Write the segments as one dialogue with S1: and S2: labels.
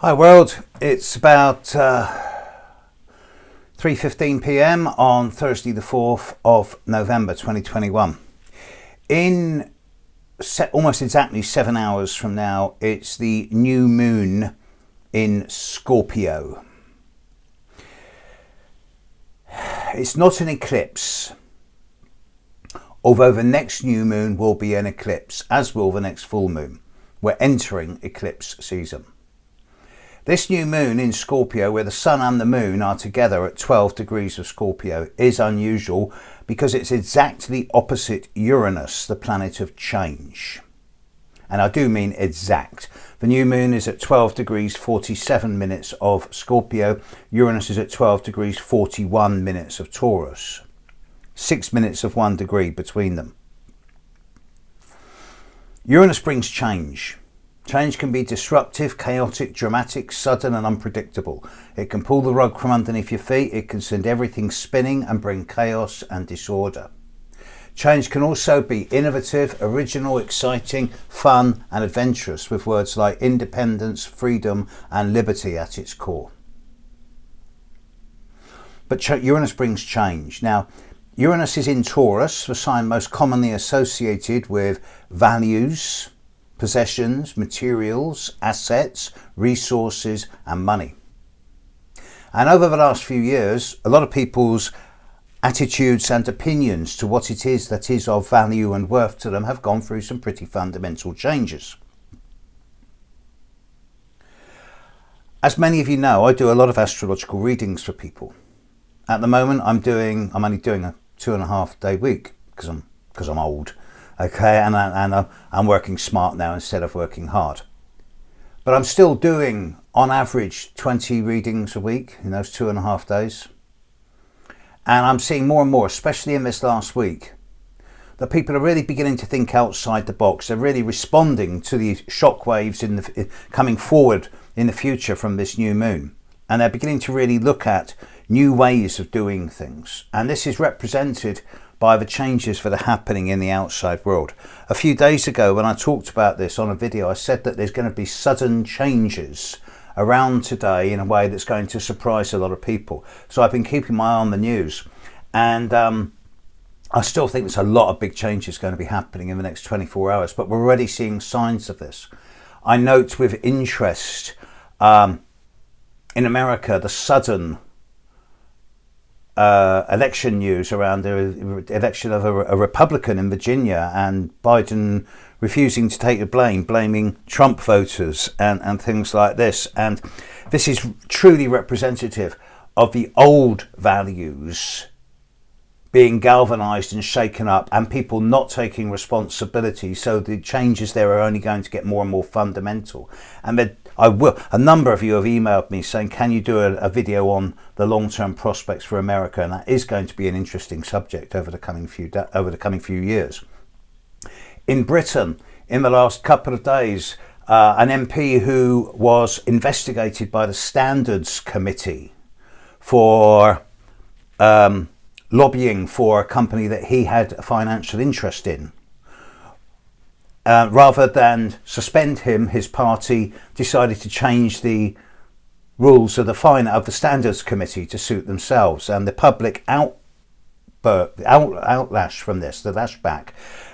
S1: Hi world, it's about 3:15 p.m. on Thursday the 4th of November 2021. In almost exactly 7 hours from now, it's the new moon in Scorpio. It's not an eclipse, although the next new moon will be an eclipse, as will the next full moon. We're entering eclipse season. This new moon in Scorpio, where the sun and the moon are together at 12 degrees of Scorpio, is unusual because it's exactly opposite Uranus, the planet of change. And I do mean exact. The new moon is at 12 degrees 47 minutes of Scorpio. Uranus is at 12 degrees 41 minutes of Taurus. 6 minutes of 1 degree between them. Uranus brings change. Change can be disruptive, chaotic, dramatic, sudden and unpredictable. It can pull the rug from underneath your feet. It can send everything spinning and bring chaos and disorder. Change can also be innovative, original, exciting, fun and adventurous, with words like independence, freedom and liberty at its core. But Uranus brings change. Now, Uranus is in Taurus, the sign most commonly associated with values, possessions, materials, assets, resources and money. And over the last few years, a lot of people's attitudes and opinions to what it is that is of value and worth to them have gone through some pretty fundamental changes. As many of you know, I do a lot of astrological readings for people. At the moment, I'm only doing a 2.5 day week because I'm old. Okay, and I'm working smart now instead of working hard. But I'm still doing, on average, 20 readings a week in those 2.5 days. And I'm seeing more and more, especially in this last week, that people are really beginning to think outside the box. They're really responding to the shockwaves coming forward in the future from this new moon. And they're beginning to really look at new ways of doing things. And this is represented by the changes that are happening in the outside world. A few days ago when I talked about this on a video, I said that there's going to be sudden changes around today in a way that's going to surprise a lot of people. So I've been keeping my eye on the news, and I still think there's a lot of big changes going to be happening in the next 24 hours, but we're already seeing signs of this. I note with interest in America the sudden election news around the election of a Republican in Virginia, and Biden refusing to take the blame, blaming Trump voters and things like this. And this is truly representative of the old values being galvanized and shaken up, and people not taking responsibility. So the changes there are only going to get more and more fundamental. And a number of you have emailed me saying, can you do a video on the long-term prospects for America? And that is going to be an interesting subject over the coming few years. In Britain, in the last couple of days, an MP who was investigated by the Standards Committee for lobbying for a company that he had a financial interest in, rather than suspend him, his party decided to change the rules of the Standards Committee to suit themselves. And the public outlash from this, the lashback,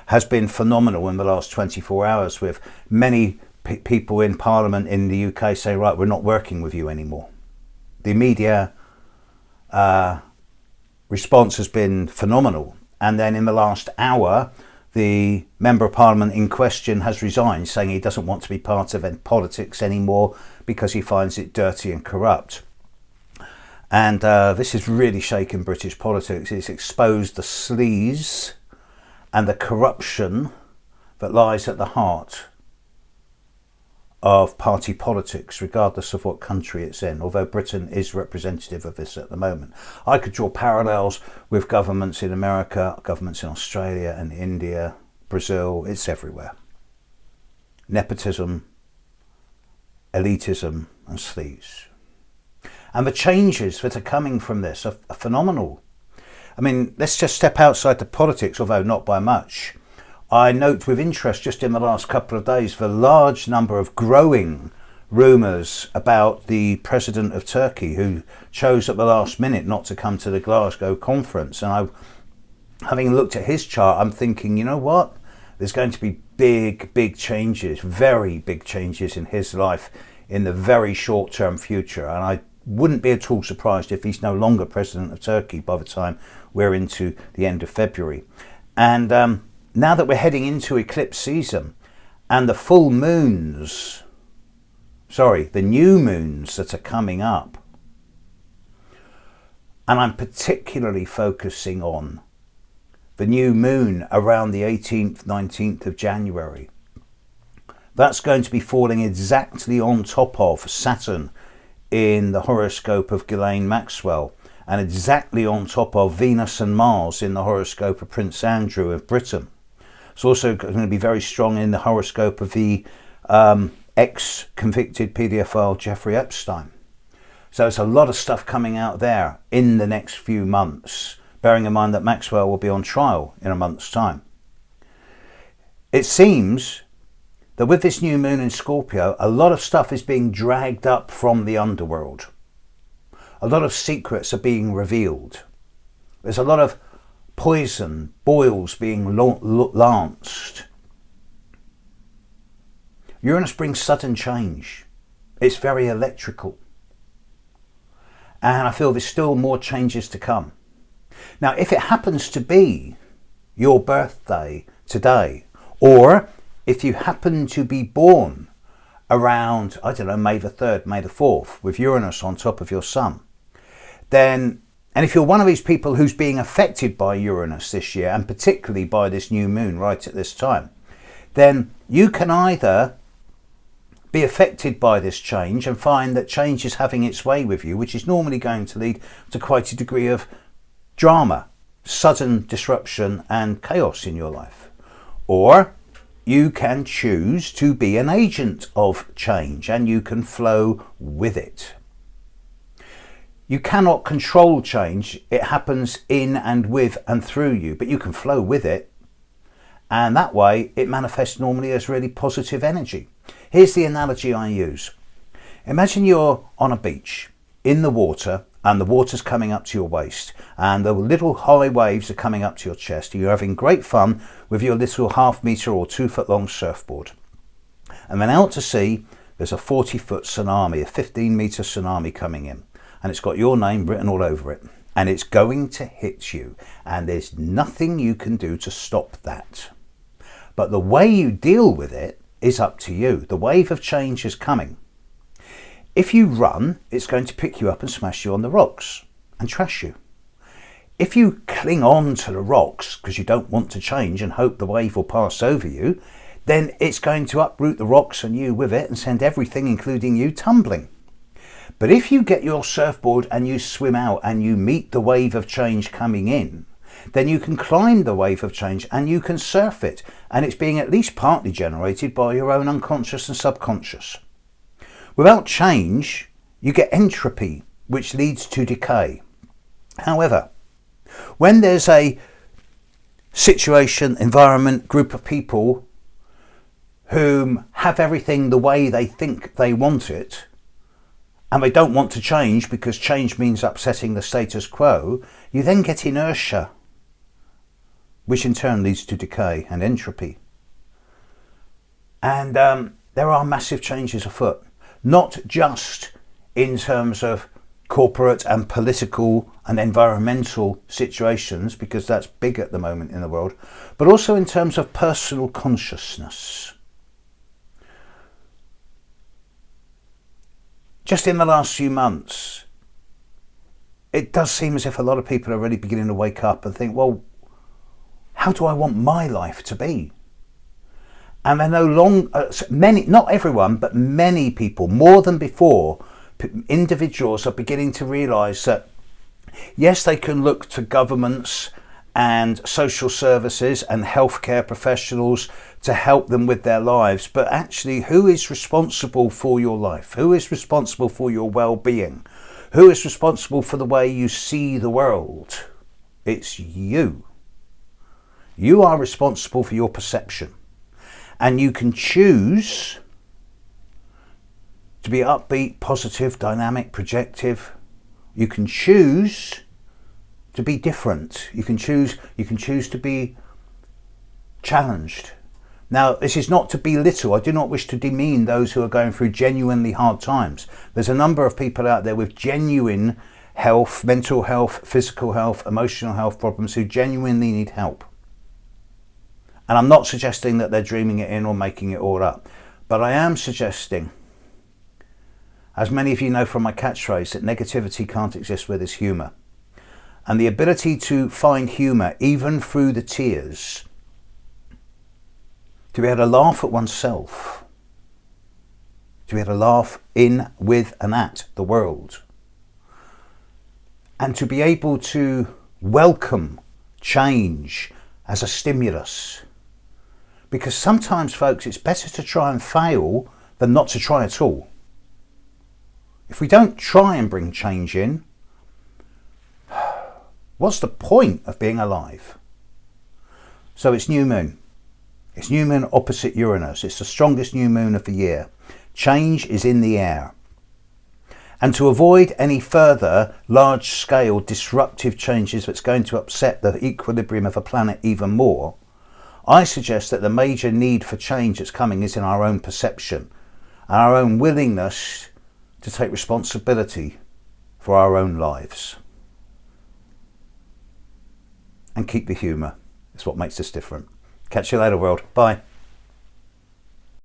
S1: has been phenomenal in the last 24 hours, with many people in Parliament in the UK saying, right, we're not working with you anymore. The media response has been phenomenal. And then in the last hour, the Member of Parliament in question has resigned, saying he doesn't want to be part of politics anymore because he finds it dirty and corrupt. And this has really shaken British politics. It's exposed the sleaze and the corruption that lies at the heart of party politics, regardless of what country it's in, although Britain is representative of this at the moment. I could draw parallels with governments in America, governments in Australia and India, Brazil. It's everywhere. Nepotism, elitism and sleaze. And the changes that are coming from this are phenomenal. I mean, let's just step outside the politics, although not by much. I note with interest just in the last couple of days the large number of growing rumours about the president of Turkey who chose at the last minute not to come to the Glasgow conference. And having looked at his chart, I'm thinking, you know what? There's going to be big changes, very big changes in his life in the very short-term future. And I wouldn't be at all surprised if he's no longer president of Turkey by the time we're into the end of February. And now that we're heading into eclipse season and the new moons that are coming up, and I'm particularly focusing on the new moon around the 18th, 19th of January. That's going to be falling exactly on top of Saturn in the horoscope of Ghislaine Maxwell, and exactly on top of Venus and Mars in the horoscope of Prince Andrew of Britain. It's also going to be very strong in the horoscope of the ex-convicted paedophile Jeffrey Epstein. So there's a lot of stuff coming out there in the next few months, bearing in mind that Maxwell will be on trial in a month's time. It seems that with this new moon in Scorpio, a lot of stuff is being dragged up from the underworld. A lot of secrets are being revealed. There's a lot of poison, boils being lanced. Uranus brings sudden change. It's very electrical. And I feel there's still more changes to come. Now, if it happens to be your birthday today, or if you happen to be born around, I don't know, May the 3rd, May the 4th, with Uranus on top of your sun, then, and if you're one of these people who's being affected by Uranus this year, and particularly by this new moon right at this time, then you can either be affected by this change and find that change is having its way with you, which is normally going to lead to quite a degree of drama, sudden disruption and chaos in your life. Or you can choose to be an agent of change and you can flow with it. You cannot control change. It happens in and with and through you, but you can flow with it. And that way it manifests normally as really positive energy. Here's the analogy I use. Imagine you're on a beach in the water and the water's coming up to your waist and the little high waves are coming up to your chest. You're having great fun with your little 1/2 metre or 2 foot long surfboard. And then out to sea, there's a 40-foot tsunami, a 15-metre tsunami coming in. And it's got your name written all over it. And it's going to hit you. And there's nothing you can do to stop that. But the way you deal with it is up to you. The wave of change is coming. If you run, it's going to pick you up and smash you on the rocks and trash you. If you cling on to the rocks because you don't want to change and hope the wave will pass over you, then it's going to uproot the rocks and you with it and send everything, including you, tumbling. But if you get your surfboard and you swim out and you meet the wave of change coming in, then you can climb the wave of change and you can surf it. And it's being at least partly generated by your own unconscious and subconscious. Without change, you get entropy, which leads to decay. However, when there's a situation, environment, group of people who have everything the way they think they want it, and they don't want to change because change means upsetting the status quo, you then get inertia, which in turn leads to decay and entropy. And there are massive changes afoot, not just in terms of corporate and political and environmental situations, because that's big at the moment in the world, but also in terms of personal consciousness. Just in the last few months, it does seem as if a lot of people are really beginning to wake up and think, well, how do I want my life to be? And they're no longer, many, not everyone, but many people, more than before, individuals are beginning to realise that, yes, they can look to governments and social services and healthcare professionals to help them with their lives, but actually, who is responsible for your life? Who is responsible for your well-being? Who is responsible for the way you see the world? It's you. You are responsible for your perception. And you can choose to be upbeat, positive, dynamic, projective. You can choose to be different. You can choose to be challenged. Now, this is not to belittle. I do not wish to demean those who are going through genuinely hard times. There's a number of people out there with genuine health, mental health, physical health, emotional health problems who genuinely need help. And I'm not suggesting that they're dreaming it in or making it all up. But I am suggesting, as many of you know from my catchphrase, that negativity can't exist where there's humour. And the ability to find humour, even through the tears, to be able to laugh at oneself, to be able to laugh in, with and at the world, and to be able to welcome change as a stimulus. Because sometimes, folks, it's better to try and fail than not to try at all. If we don't try and bring change in, what's the point of being alive? So it's new moon. It's new moon opposite Uranus. It's the strongest new moon of the year. Change is in the air. And to avoid any further large-scale disruptive changes that's going to upset the equilibrium of a planet even more, I suggest that the major need for change that's coming is in our own perception, our own willingness to take responsibility for our own lives. And keep the humour. It's what makes us different. Catch you later, world. Bye.